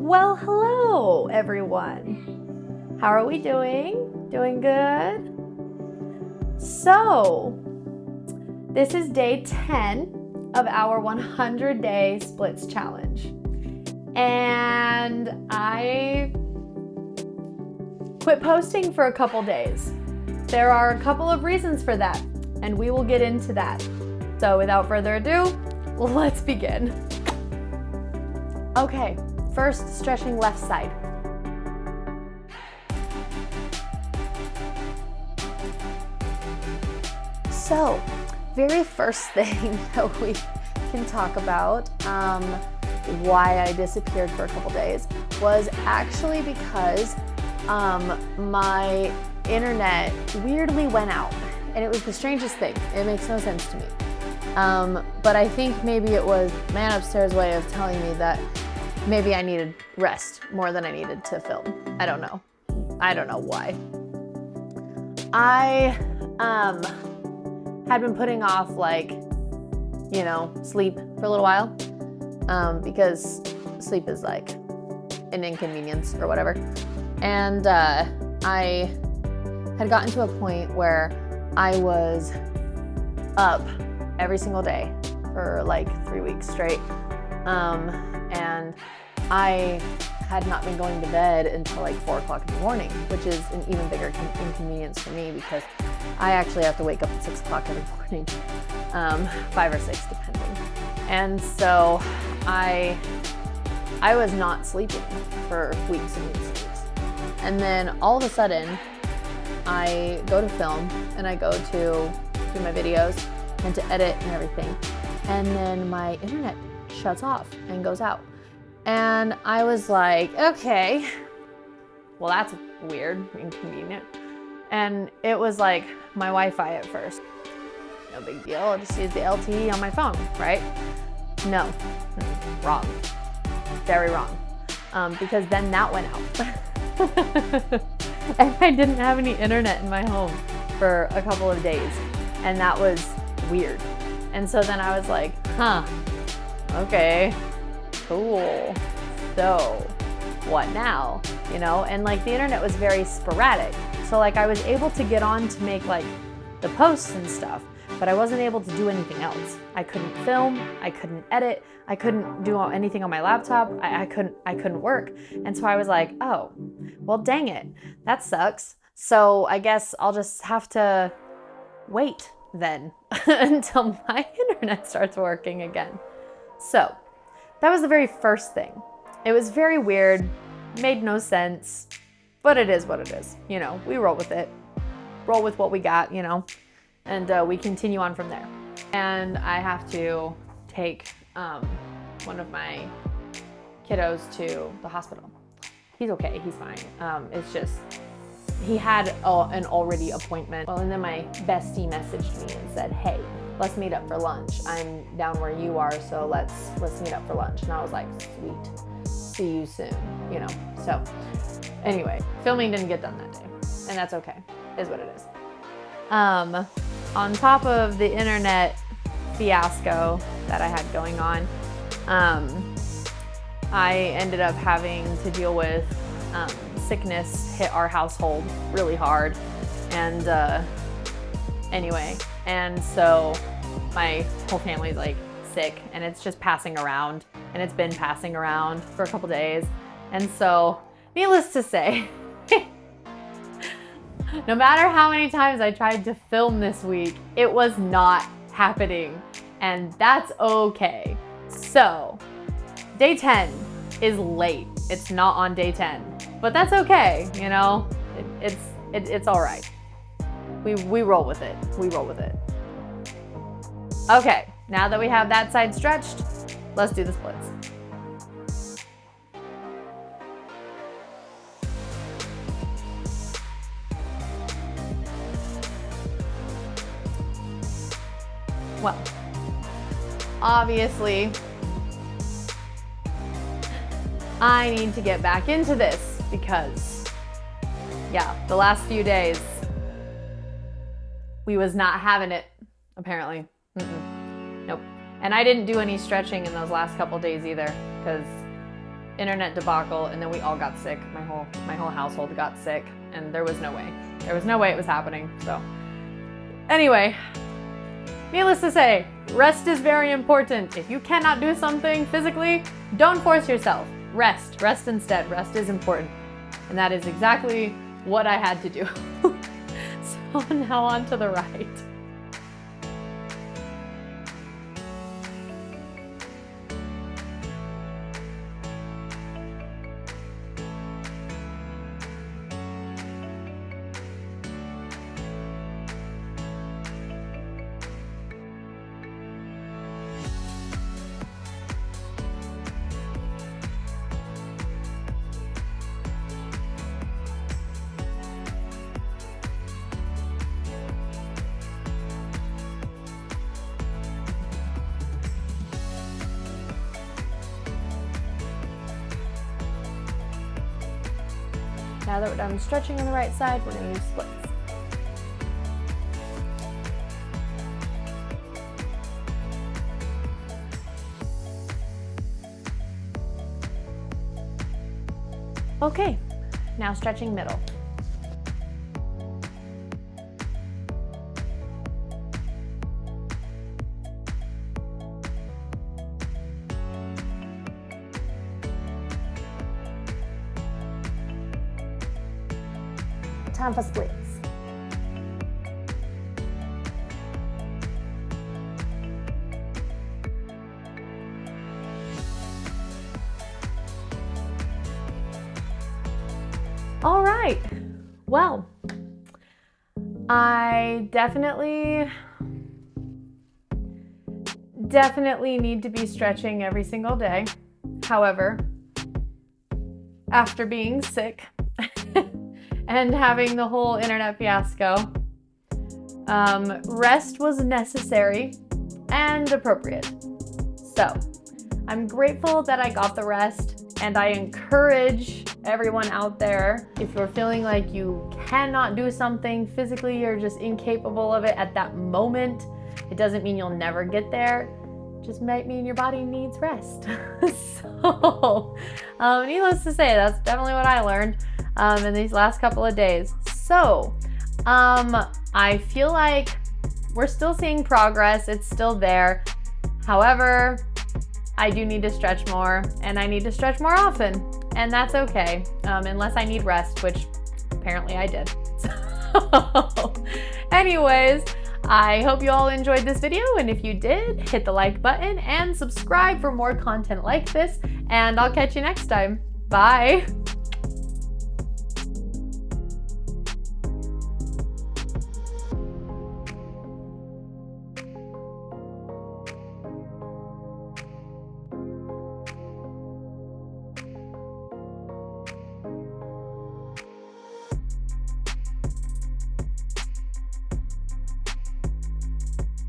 Well, hello everyone. How are we doing? Doing good? So, this is day 10 of our 100-day splits challenge. And I quit posting for a couple days. There are a couple of reasons for that, and we will get into that. So without further ado, let's begin. Okay, first stretching left side. So, very first thing that we can talk about why I disappeared for a couple days was actually because my internet weirdly went out, and it was the strangest thing. It makes no sense to me. But I think maybe it was man upstairs' way of telling me that maybe I needed rest more than I needed to film. I don't know why. I had been putting off sleep for a little while because sleep is like an inconvenience or whatever. And I had gotten to a point where I was up every single day for like 3 weeks straight. And I had not been going to bed until like 4 o'clock in the morning, which is an even bigger inconvenience for me because I actually have to wake up at 6 o'clock every morning, 5 or 6 depending. And so I was not sleeping for weeks and weeks and weeks. And then all of a sudden I go to film and I go to do my videos and to edit and everything. And then my internet shuts off and goes out. And I was like, okay, well, that's weird, inconvenient. And it was like my Wi-Fi at first. No big deal, I'll just use the LTE on my phone, right? No, wrong, very wrong. Because then that went out. And I didn't have any internet in my home for a couple of days. And that was weird. And so then I was like, okay, cool. So what now? And like the internet was very sporadic. So like I was able to get on to make like the posts and stuff, but I wasn't able to do anything else. I couldn't film, I couldn't edit, I couldn't do anything on my laptop, I couldn't work. And so I was like, oh, well dang it, that sucks. So I guess I'll just have to wait then until my internet starts working again. So that was the very first thing. It was very weird, made no sense, but it is what it is. We roll with it, roll with what we got, and we continue on from there. And I have to take one of my kiddos to the hospital. He's okay, he's fine. It's just, he had an already appointment. Well, and then my bestie messaged me and said, hey, let's meet up for lunch. I'm down where you are, so let's meet up for lunch. And I was like, sweet, see you soon, So anyway, filming didn't get done that day, and that's okay, is what it is. On top of the internet fiasco that I had going on, I ended up having to deal with sickness hit our household really hard. And anyway, and so my whole family's like sick, and it's just passing around, and it's been passing around for a couple days. And so needless to say, no matter how many times I tried to film this week, it was not happening, and that's okay. So day 10 is late. It's not on day 10, but that's okay. It's all right. We roll with it. We roll with it. Okay, now that we have that side stretched, let's do the splits. Well, obviously, I need to get back into this because, the last few days, we was not having it, apparently. Nope. And I didn't do any stretching in those last couple days either, because internet debacle, and then we all got sick. My whole household got sick, and there was no way. There was no way it was happening. So anyway, needless to say, rest is very important. If you cannot do something physically, don't force yourself. Rest instead. Rest is important. And that is exactly what I had to do. So now on to the right. Now that we're done stretching on the right side, we're going to use splits. Okay, now stretching middle. Time for splits. All right, well, I definitely need to be stretching every single day. However, after being sick and having the whole internet fiasco, rest was necessary and appropriate. So I'm grateful that I got the rest, and I encourage everyone out there, if you're feeling like you cannot do something physically, you're just incapable of it at that moment, it doesn't mean you'll never get there. It just might mean your body needs rest. So, needless to say, that's definitely what I learned in these last couple of days. So, I feel like we're still seeing progress. It's still there. However, I do need to stretch more, and I need to stretch more often, and that's okay, unless I need rest, which apparently I did. So, anyways, I hope you all enjoyed this video, and if you did, hit the like button and subscribe for more content like this, and I'll catch you next time. Bye!